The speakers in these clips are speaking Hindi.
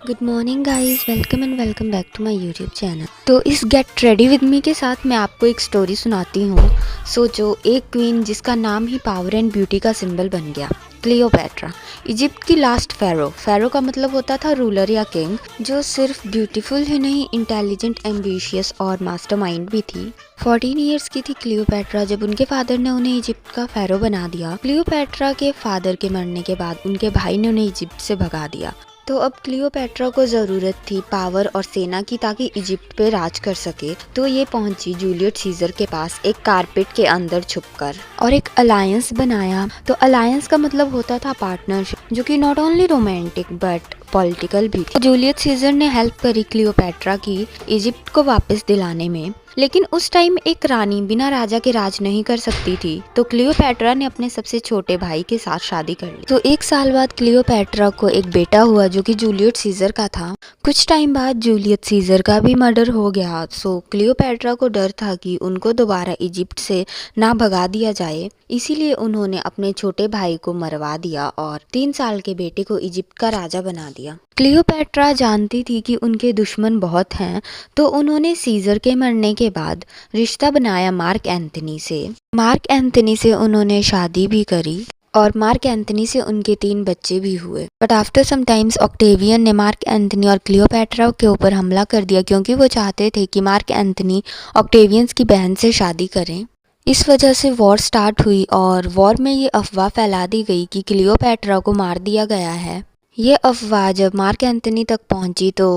Good morning guys, welcome back to my YouTube channel. तो इस गेट रेडी विद मी के साथ मैं आपको एक स्टोरी सुनाती हूँ। सोचो, एक क्वीन जिसका नाम ही पावर एंड ब्यूटी का सिंबल बन गया, क्लियोपैट्रा, इजिप्ट की लास्ट फेरो का मतलब होता था रूलर या किंग, जो सिर्फ ब्यूटीफुल ही नहीं, इंटेलिजेंट, एम्बिशियस और मास्टरमाइंड भी थी। 14 ईयर्स की थी क्लियोपैट्रा जब उनके फादर ने उन्हें इजिप्ट का फेरो बना दिया। क्लियोपैट्रा के फादर के मरने के बाद उनके भाई ने उन्हें इजिप्ट से भगा दिया। तो अब क्लियोपैट्रा को ज़रूरत थी पावर और सेना की ताकि इजिप्ट पे राज कर सके। तो ये पहुंची जूलियट सीजर के पास एक कारपेट के अंदर छुपकर और एक अलायंस बनाया। तो अलायंस का मतलब होता था पार्टनरशिप, जो कि not only romantic but political भी थी। जूलियट सीजर ने हेल्प करी क्लियोपैट्रा की इजिप्ट को वापस दिलाने में, लेकिन उस टाइम एक रानी बिना राजा के राज नहीं कर सकती थी। तो क्लियोपैट्रा ने अपने सबसे छोटे भाई के साथ शादी कर ली। तो एक साल बाद क्लियोपैट्रा को एक बेटा हुआ जो कि जूलियट सीजर का था। कुछ टाइम बाद जूलियट सीजर का भी मर्डर हो गया। सो क्लियोपैट्रा को डर था कि उनको दोबारा इजिप्ट से ना भगा दिया जाए, इसीलिए उन्होंने अपने छोटे भाई को मरवा दिया और 3 साल के बेटे को इजिप्ट का राजा बना दिया। क्लियोपैट्रा जानती थी कि उनके दुश्मन बहुत हैं, तो उन्होंने सीजर के मरने के बाद रिश्ता बनाया मार्क एंथनी से। मार्क एंथनी से उन्होंने शादी भी करी और मार्क एंथनी से उनके 3 बच्चे भी हुए। But after some times Octavian ने मार्क एंथनी और क्लियोपैट्रा के ऊपर हमला कर दिया, क्योंकि वो चाहते थे कि मार्क एंथनी ऑक्टेवियंस की बहन से शादी करें। इस वजह से वॉर स्टार्ट हुई और वॉर में ये अफवाह फैला दी गई कि क्लियोपैट्रा को मार दिया गया है। ये अफवाह जब मार्क एंथनी तक पहुंची तो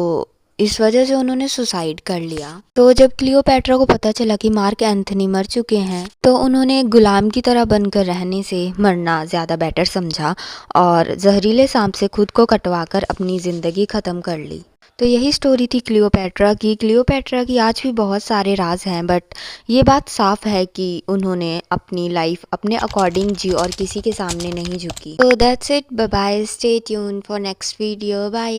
इस वजह से उन्होंने सुसाइड कर लिया। तो जब क्लियोपैट्रा को पता चला कि मार्क एंथनी मर चुके हैं, तो उन्होंने गुलाम की तरह बनकर रहने से मरना ज़्यादा बेटर समझा और जहरीले सांप से खुद को कटवाकर अपनी ज़िंदगी ख़त्म कर ली। तो यही स्टोरी थी क्लियोपैट्रा की। क्लियोपैट्रा की आज भी बहुत सारे राज हैं, बट ये बात साफ है कि उन्होंने अपनी लाइफ अपने अकॉर्डिंग जी और किसी के सामने नहीं झुकी। तो that's it, bye bye, stay tune for next video, bye.